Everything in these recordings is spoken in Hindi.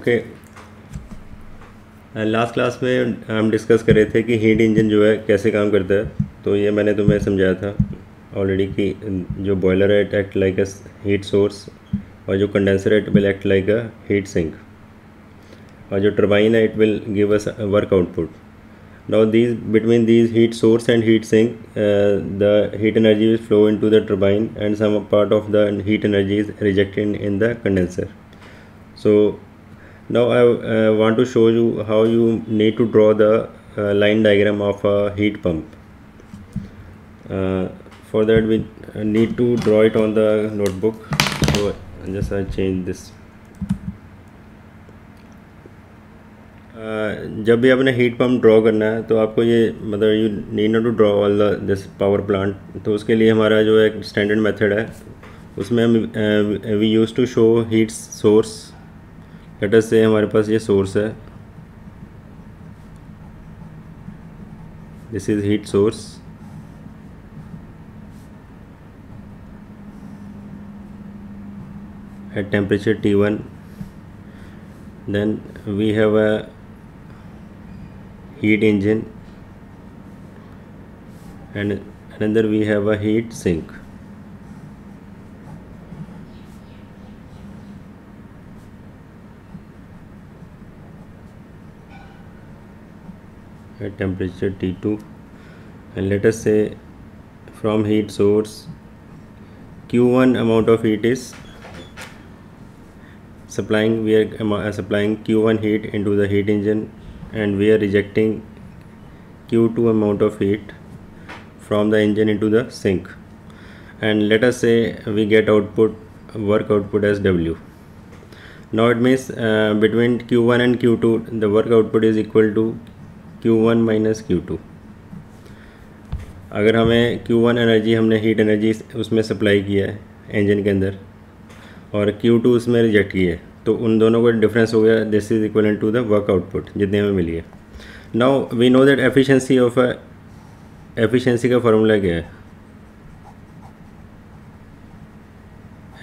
ओके, लास्ट क्लास में हम डिस्कस कर रहे थे कि हीट इंजन जो है कैसे काम करता है। तो ये मैंने तुम्हें समझाया था ऑलरेडी कि जो बॉयलर है it act like a heat source, और जो कंडेंसर है it will act like a heat sink, और जो टर्बाइन है it will give us work output. Now these between these heat source and heat sink, the heat energy will flow into the turbine and some part of the heat energy is rejected in the condenser. So now I want to show you how you need to draw the line diagram of a heat pump. For that we need to draw it on the notebook. So just I change this. जब भी आपने हीट पंप ड्रॉ करना है तो आपको ये मतलब you need not to draw all the this power plant. तो उसके लिए हमारा जो एक स्टैंडर्ड मेथड है उसमें हम we use to show heat source. Let us say हमारे पास ये सोर्स है, this is heat source. At temperature T1, then we have a heat engine and another we have a heat sink. At temperature T2, and let us say from heat source Q1 amount of heat is supplying, we are supplying Q1 heat into the heat engine, and we are rejecting Q2 amount of heat from the engine into the sink, and let us say we get output, work output as W. Now it means between Q1 and Q2 the work output is equal to Q1 minus Q2. अगर हमें Q1 एनर्जी, हमने हीट एनर्जी उसमें सप्लाई किया है इंजन के अंदर, और Q2 उसमें रिजेक्ट की है, तो उन दोनों का डिफरेंस हो गया. This is equal to the work output जितने हमें मिली है. Now we know that efficiency of efficiency का फॉर्मूला क्या है.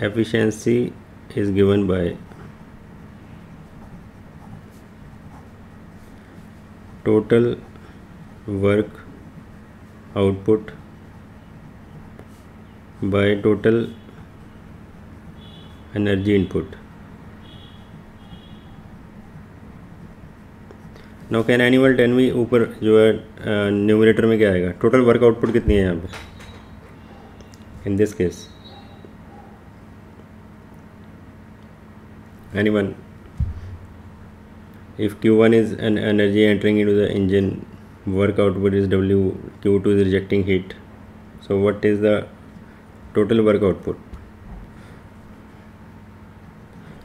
Efficiency is given by total work output by total energy input. Now can anyone tell me, ऊपर जो है न्यूमरेटर में क्या आएगा, टोटल वर्क आउटपुट कितनी है यहाँ पे in this case. Anyone, if Q1 is an energy entering into the engine, work output is W, Q2 is rejecting heat, so what is the total work output?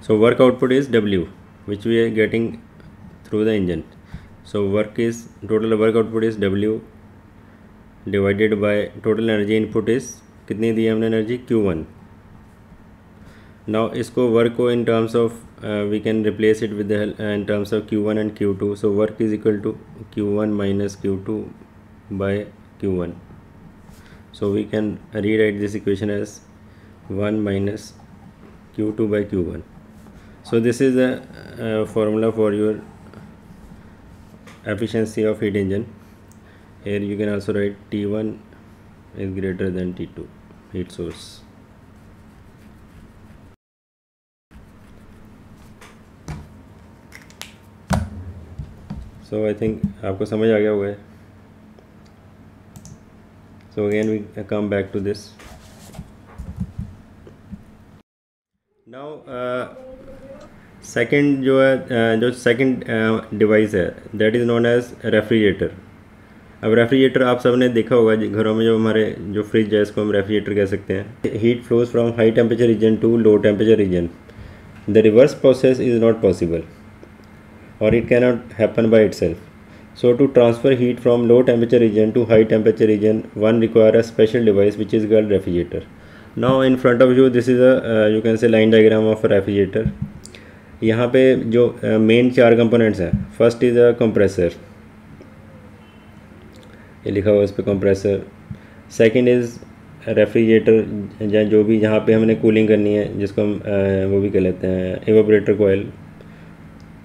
So work output is W, which we are getting through the engine. So total work output is W divided by total energy input is, कितनी दी हमने एनर्जी, Q1. Now इसको वर्क को in terms of we can replace it with the in terms of Q1 and Q2. So work is equal to Q1 minus Q2 by Q1. So we can rewrite this equation as 1 minus Q2 by Q1. So this is the formula for your efficiency of heat engine. Here you can also write T1 is greater than T2, heat source. So I think आपको समझ आ गया होगा. So again we come back to this. Now second जो है, जो सेकेंड डिवाइस है that is known as refrigerator. अब रेफ्रिजरेटर आप सब ने देखा होगा घरों में, जो हमारे जो फ्रिज है इसको हम रेफ्रिजरेटर कह सकते हैं. Heat flows from high temperature region to low temperature region. The reverse process is not possible और it can not happen by itself. So to transfer heat from low temperature region to high temperature region, one require a special device which is called refrigerator. Now in front of you this is a you can say line diagram of a refrigerator. यहाँ पे जो मेन 4 कंपोनेंट्स हैं, फर्स्ट इज़ अ कंप्रेसर, ये लिखा हुआ है इस पर कंप्रेसर. सेकंड इज़ रेफ्रिजरेटर, या जो भी जहाँ पे हमने कूलिंग करनी है जिसको हम वो भी कह लेते हैं evaporator coil.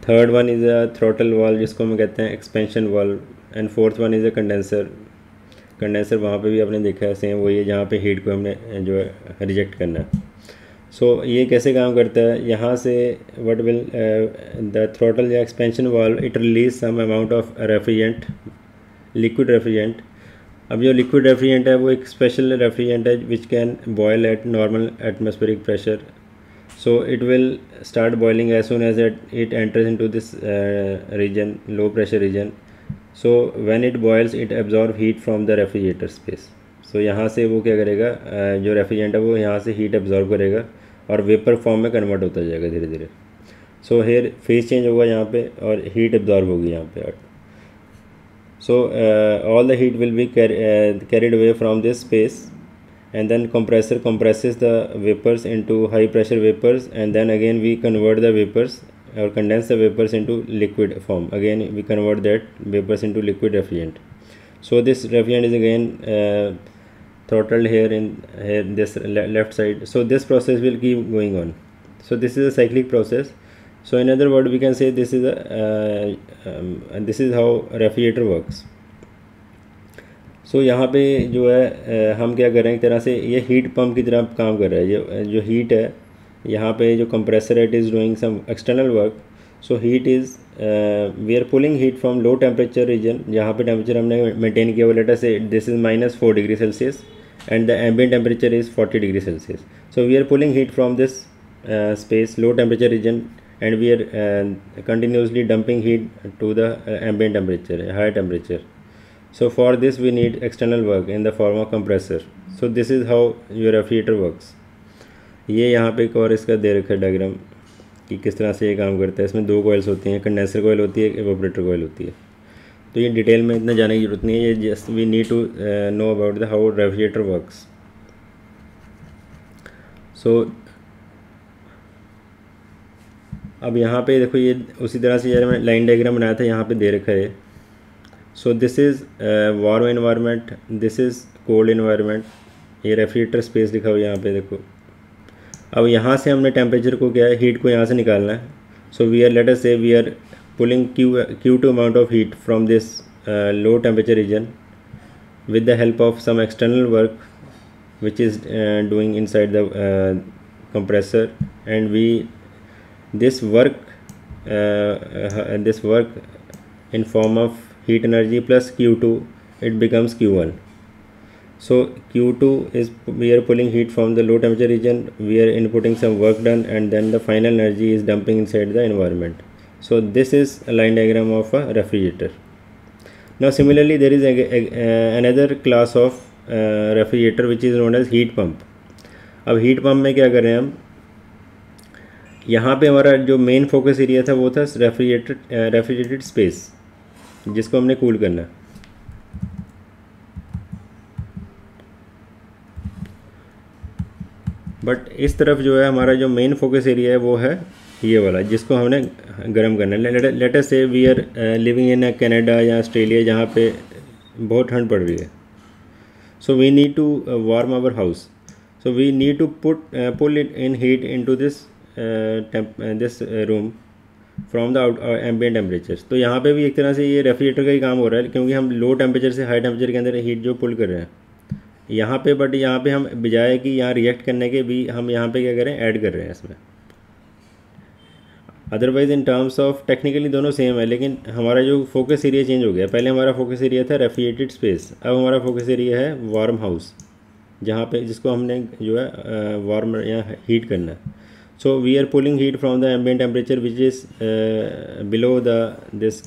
Third one is a throttle valve जिसको हम कहते हैं expansion valve, and fourth one is a condenser. Condenser वहाँ पे भी आपने देखा है सेम वही है जहाँ पे हीट को हमने जो है रिजेक्ट करना है। सो ये कैसे काम करता है, यहाँ से व्हाट विल द थ्रोटल या expansion valve it release some amount of refrigerant, liquid refrigerant. अब जो लिक्विड रेफ्रिजरेंट है वो एक स्पेशल रेफ्रिजरेंट है which can boil at normal atmospheric pressure. So it will start boiling as soon as it enters into this region, low pressure region. So when it boils it absorb heat from the refrigerator space. So यहाँ से वो क्या करेगा, जो रेफ्रिजरेंट है वो यहाँ से हीट एब्जॉर्ब करेगा और वेपर फॉर्म में कन्वर्ट होता जाएगा धीरे धीरे। सो हेयर फेज चेंज होगा यहाँ पे और हीट एब्जॉर्ब होगी यहाँ पे। So all the heat will be carried away from this space, and then compressor compresses the vapors into high pressure vapors, and then again we convert the vapors or condense the vapors into liquid form. Again we convert that vapors into liquid refrigerant. So this refrigerant is again throttled here in this left side. So this process will keep going on. So this is a cyclic process. So in other words we can say this is this is how refrigerator works. यहाँ पे जो है हम क्या कर रहे हैं, एक तरह से ये हीट पंप की तरह काम कर रहा है। जो हीट है यहाँ पे जो compressor it is doing some external work. So heat is we are pulling heat from low temperature region, जहाँ पे टेम्परेचर हमने मेंटेन किया हुआ, let us say this is -4 degree Celsius and the ambient temperature is 40 degree Celsius. So we are pulling heat from this space low temperature region and we are continuously dumping heat to the ambient temperature, higher temperature. So for this we need external work in the form of compressor. So this is how your refrigerator works. ये यहाँ पे एक और इसका दे रखा है डायग्राम कि किस तरह से ये काम करता है। इसमें दो कॉइल्स होती हैं, कंडेंसर कॉइल होती है, एवापोरेटर कॉइल होती है। तो ये डिटेल में इतना जाने की जरूरत नहीं है, ये just we need to know about the how refrigerator works. So अब यहाँ पे देखो ये उसी तरह से यार मैंने लाइन डायग्राम बनाया था, यहाँ पे दे रखा है। सो this is warm environment, this is cold environment. ये रेफ्रिजरेटर स्पेस लिखा हुआ है यहाँ पे देखो। अब यहाँ से हमने टेम्परेचर को क्या है, हीट को यहाँ से निकालना है। So we are let us say we are pulling Q2 amount of heat from this low temperature region with the help of some external work which is doing inside the compressor, and this work in form of heat energy plus Q2 it becomes Q1. So Q2 is we are pulling heat from the low temperature region, we are inputting some work done, and then the final energy is dumping inside the environment. So this is a line diagram of a refrigerator. Now similarly there is another class of refrigerator which is known as heat pump. अब हीट पम्प में क्या कर रहे हैं हम, यहाँ पे हमारा जो मेन फोकस एरिया था वो था रेफ्रिजरेटेड स्पेस जिसको हमने कूल करना। बट इस तरफ जो है हमारा जो मेन फोकस एरिया है वो है ये वाला जिसको हमने गर्म करना है। Let us say we are living in Canada या ऑस्ट्रेलिया जहाँ पे बहुत ठंड पड़ रही है। So we need to warm our house, so we need to pull it in heat into this room from the ambient temperature. तो यहाँ पे भी एक तरह से ये रेफ्रिजरेटर का ही काम हो रहा है, क्योंकि हम लो टेम्परेचर से हाई टेम्परेचर के अंदर हीट जो पुल कर रहे हैं यहाँ पे। बट यहाँ पे हम बजाय कि यहाँ रिएक्ट करने के भी हम यहाँ पे क्या करें, ऐड कर रहे हैं इसमें। Otherwise in terms of technically दोनों सेम है, लेकिन हमारा जो फोकस एरिया चेंज हो गया। पहले हमारा फोकस एरिया था रेफ्रिजरेटेड स्पेस, अब हमारा फोकस एरिया है वार्म हाउस, जहाँ पे जिसको हमने जो है वार्म या हीट करना है। So we are pulling heat from the ambient temperature which is below this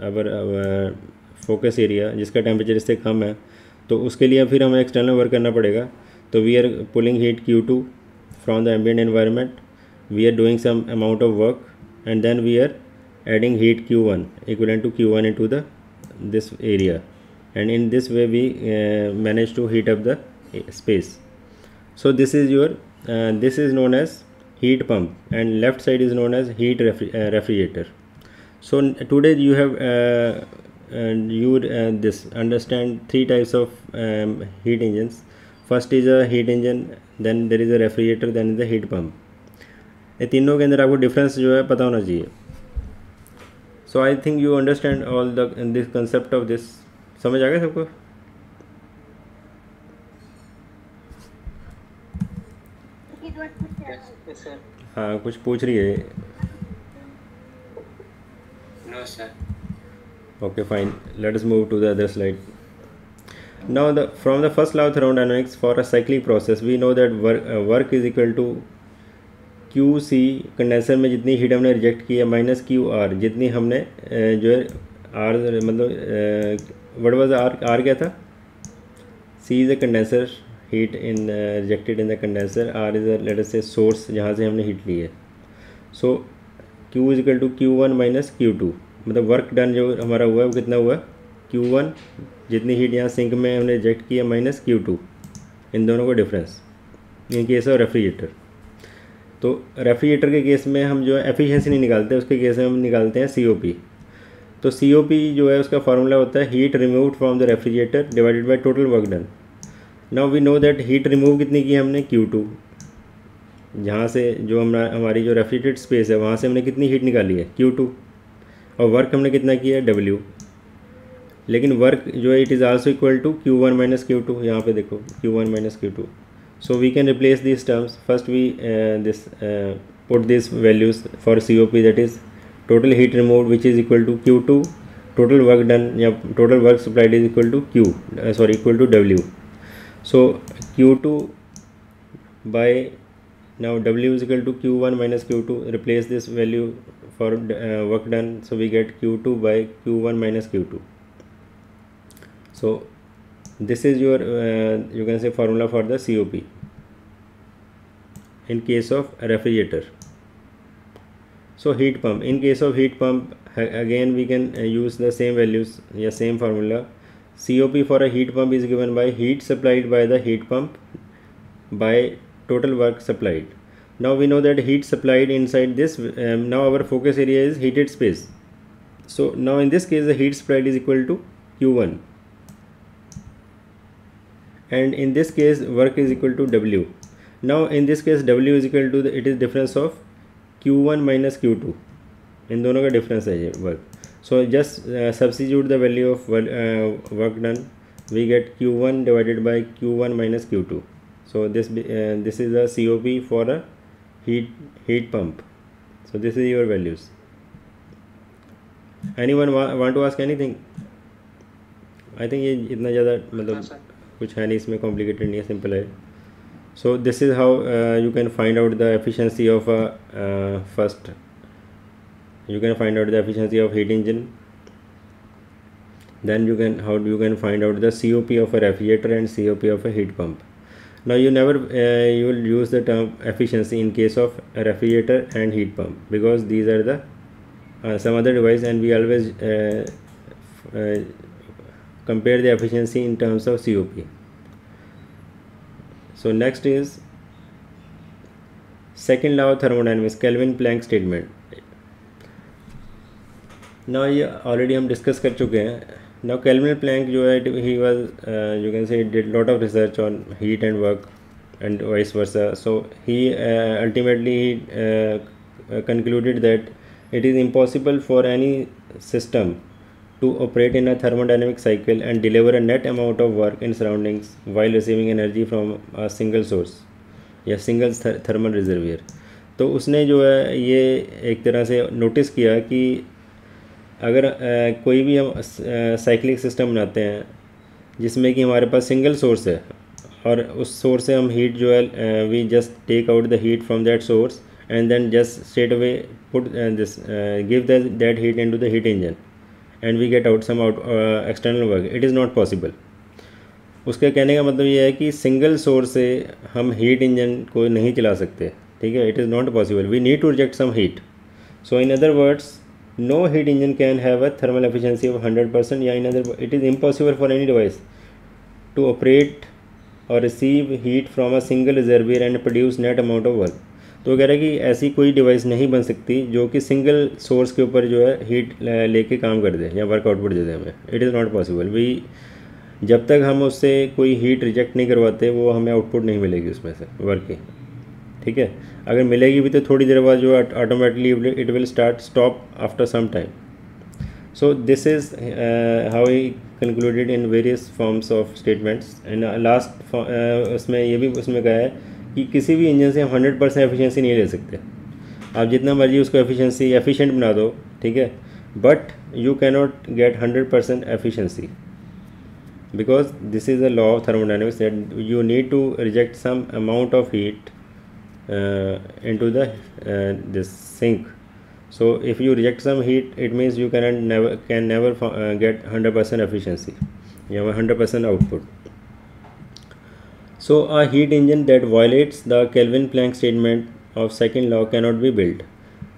our focus area, जिसका टेम्परेचर इससे कम है। तो उसके लिए फिर हमें एक्सटर्नल वर्क करना पड़ेगा। तो we are pulling heat Q2 from the ambient environment, we are doing some amount of work, and then we are adding heat Q1 equivalent to Q1 into this area, and in this way we manage to heat up the space. So this is your this is known as heat pump, and left side is known as heat refrigerator. So today you have this understand three types of heat engines. First is a heat engine, then there is a refrigerator, then is the heat pump. ये तीनों के अंदर आपको डिफरेंस जो है पता होना चाहिए। So I think you understand all the this concept of this, समझ आ गया सबको? हाँ कुछ पूछ रही है? No sir. Okay, fine. Let us move to the other slide. Now, from the first law of thermodynamics, for a cyclic process, we know that work is equal to QC, condenser में जितनी हीट हमने रिजेक्ट की है, माइनस QR, जितनी हमने जो है R, मतलब व्हाट वाज R क्या था? C is a condenser heat in rejected in the condenser, R is a let us say source जहाँ से हमने हीट ली है. So Q is equal to Q1 minus Q2, मतलब वर्क डन जो हमारा हुआ है वो कितना हुआ? Q1, जितनी हीट यहाँ सिंक में हमने रिजेक्ट किया, माइनस Q2, इन दोनों का difference in case of refrigerator. तो रेफ्रिजरेटर के केस में हम जो है एफिशिएंसी नहीं निकालते, उसके केस में हम निकालते हैं COP. तो COP जो है उसका फार्मूला होता है heat removed from the refrigerator divided by total work done. Now we know that heat remove कितनी की हमने? Q2, जहाँ से जो हमारी जो रेफ्रिजरेटेड स्पेस है वहाँ से हमने कितनी हीट निकाली है? Q2. और वर्क हमने कितना किया है? W. लेकिन वर्क जो है it is also equal to Q1 minus Q2, यहाँ पे देखो Q1 minus Q2. So we can replace this terms. First we this put this values for COP, that is total heat removed which is equal to Q2, total work done या total work supplied is equal to equal to W. So Q2 by now W is equal to Q1 minus Q2. Replace this value for work done, so we get Q2 by Q1 minus Q2. So this is your you can say formula for the COP in case of refrigerator. So heat pump, in case of heat pump again we can use the same values, same formula. COP for a heat pump is given by heat supplied by the heat pump by total work supplied. Now we know that heat supplied inside this, now our focus area is heated space. So now in this case the heat supplied is equal to Q1, and in this case work is equal to W. Now in this case W is equal to it is difference of Q1 minus Q2, इन दोनों का difference है ये work. So just substitute the value of work done, we get Q1 divided by Q1 minus Q2. So this is a COP for a heat pump. So this is your values. Anyone want to ask anything? I think ये इतना ज़्यादा मतलब कुछ है नहीं इसमें, complicated नहीं है, simple है. So this is how you can find out the efficiency of a first. You can find out the efficiency of heat engine. Then you can find out the COP of a refrigerator and COP of a heat pump. Now you will use the term efficiency in case of a refrigerator and heat pump, because these are the some other device, and we always compare the efficiency in terms of COP. So next is second law of thermodynamics, Kelvin-Planck statement. Now ये already हम discuss कर चुके हैं. Now Kelvin-Planck जो है he was you can say did lot of research on heat and work and vice versa. So he ultimately concluded that it is impossible for any system to operate in a thermodynamic cycle and deliver a net amount of work in surroundings while receiving energy from a single source या single thermal reservoir. तो उसने जो है ये एक तरह से नोटिस किया कि अगर कोई भी हम साइक्लिक सिस्टम बनाते हैं जिसमें कि हमारे पास सिंगल सोर्स है और उस सोर्स से हम हीट जो है we just take out the heat from that source and then just straight away put this give that heat into the heat engine and we get out some external work. It is not possible. उसके कहने का मतलब ये है कि सिंगल सोर्स से हम हीट इंजन को नहीं चला सकते. ठीक है, it is not possible. We need to reject some heat. So in other words, no heat engine can have a thermal efficiency of 100%. या in other, it is impossible for any device to operate or receive heat from a single reservoir and produce net amount of work. तो कह रहा है कि ऐसी कोई डिवाइस नहीं बन सकती जो कि सिंगल सोर्स के ऊपर जो है हीट लेके काम कर दे या वर्क आउटपुट दे दे हमें. It is not possible. जब तक हम उससे कोई हीट रिजेक्ट नहीं करवाते वो हमें आउटपुट नहीं मिलेगी उसमें से वर्क की. ठीक है, अगर मिलेगी भी तो थोड़ी देर बाद जो automatically it will start stop after some time. So this is how he concluded in various forms of statements. And last उसमें ये भी उसमें कहा है कि किसी भी इंजन से हम 100% एफिशिएंसी नहीं ले सकते. आप जितना मर्जी उसको एफिशिएंट बना दो, ठीक है, but you cannot get 100% efficiency, because this is a law of thermodynamics that you need to reject some amount of heat into the this sink. So if you reject some heat, it means you can never get 100% efficiency. You have 100% output. So a heat engine that violates the Kelvin-Planck statement of second law cannot be built.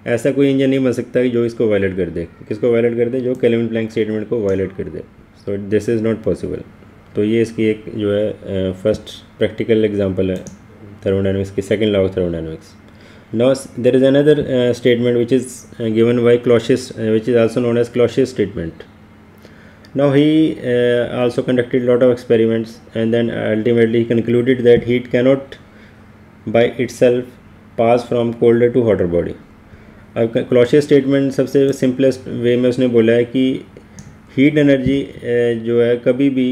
ऐसा कोई इंजन नहीं बन सकता कि जो इसको वायलेट कर दे. किसको वायलेट कर दे? जो केल्विन प्लैंक स्टेटमेंट को वायलेट कर दे. So this is not possible. तो ये इसकी एक जो है फर्स्ट प्रैक्टिकल एग्जांपल है थर्मोडायनेमिक्स की, second law of thermodynamics. Now there is another statement which is given by Clausius, which is also known as Clausius statement. Now he also conducted a lot of experiments, and then ultimately he concluded that heat cannot by itself pass from colder to hotter body. अब Clausius statement सबसे सिंपलेस्ट वे में उसने बोला है कि हीट एनर्जी जो है कभी भी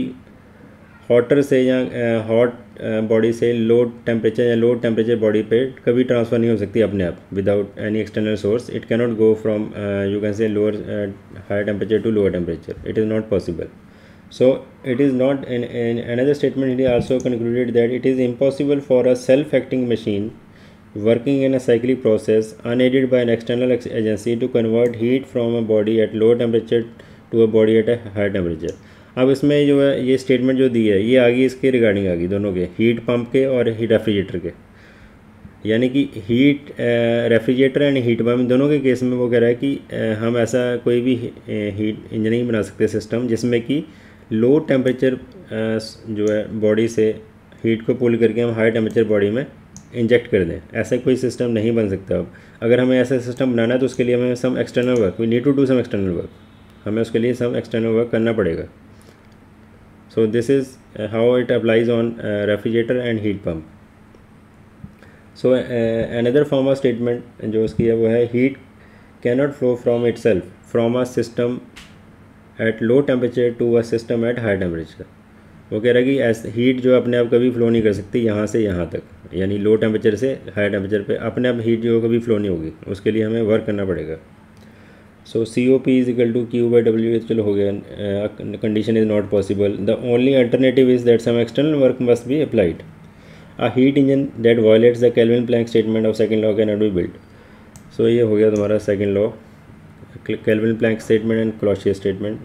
हॉटर से या हॉट बॉडी से लो टेम्परेचर या लो टेम्परेचर बॉडी पे कभी ट्रांसफ़र नहीं हो सकती अपने आप without any external source. It cannot go from you can say lower higher temperature to lower temperature. It is not possible. So it is not. In another statement he also concluded that it is impossible for a self-acting machine working in a cyclic process unaided by an external agency to convert heat from a body at low temperature to a body at a higher temperature. अब इसमें जो है ये स्टेटमेंट जो दी है ये आ गई इसके रिगार्डिंग आ गई दोनों के, हीट पंप के और हीट रेफ्रिजरेटर के. यानी कि heat refrigerator and heat pump दोनों के केस में वो कह रहा है कि हम ऐसा कोई भी हीट इंजन नहीं बना सकते सिस्टम जिसमें कि लो टेम्परेचर जो है बॉडी से हीट को पुल करके हम हाई टेम्परेचर बॉडी में इंजेक्ट कर दें. ऐसा कोई सिस्टम नहीं बन सकता. अब अगर हमें ऐसा सिस्टम बनाना है तो उसके लिए हमें some external work, we need to do some external work. हमें उसके लिए सम एक्सटर्नल वर्क करना पड़ेगा. So this is how it applies on refrigerator and heat pump. So another form of statement जो उसकी है वो है heat cannot flow from itself from a system at low temperature to a system at high temperature. वो कह रहा है कि ऐसे हीट जो अपने आप कभी फ्लो नहीं कर सकती यहाँ से यहाँ तक, यानी लो टेम्परेचर से हाई टेम्परेचर पे अपने आप हीट जो कभी फ्लो नहीं होगी, उसके लिए हमें वर्क करना पड़ेगा. So COP is equal to Q/W. चलो हो गया. Condition is not possible. The only alternative is that some external work must be applied. A heat engine that violates the Kelvin Planck statement of second law can not be build. So ये हो गया तुम्हारा second law, Kelvin Planck statement and Clausius statement.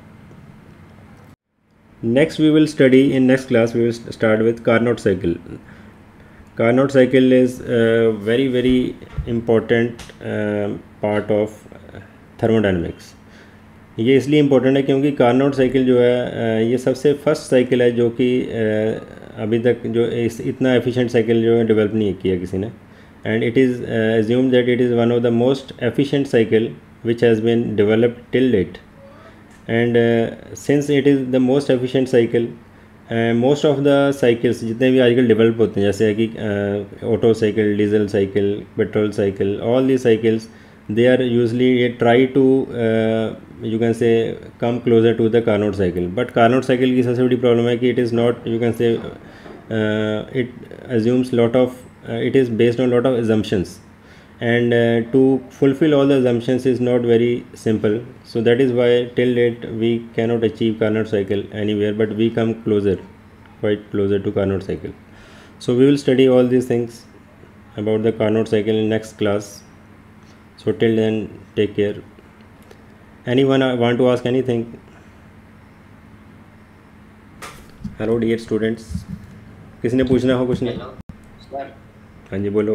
Next we will study, in next class we will start with Carnot cycle. Carnot cycle is a very important part of thermodynamics. ये इसलिए इम्पोर्टेंट है क्योंकि कार्नोट साइकिल जो है ये सबसे फर्स्ट साइकिल है जो कि अभी तक जो इतना एफिशिएंट साइकिल जो है डेवलप नहीं किया किसी ने. And it is assumed that it is one of the most efficient cycle which has been developed till date. And since it is the most efficient cycle, most of the cycles जितने भी आजकल डेवलप होते हैं जैसे है कि auto cycle, diesel cycle, petrol cycle, all the cycles they are usually try to you can say come closer to the Carnot cycle. But Carnot cycle की सबसे बड़ी प्रॉब्लम है कि it is not, you can say it assumes lot of it is based on lot of assumptions, and to fulfill all the assumptions is not very simple. So that is why till date we cannot achieve Carnot cycle anywhere, but we come closer, quite closer to Carnot cycle. So we will study all these things about the Carnot cycle in next class. So till then, take care. Anyone want to ask anything? Hello dear students. किसी ने पूछना हो कुछ नहीं? हाँ जी बोलो.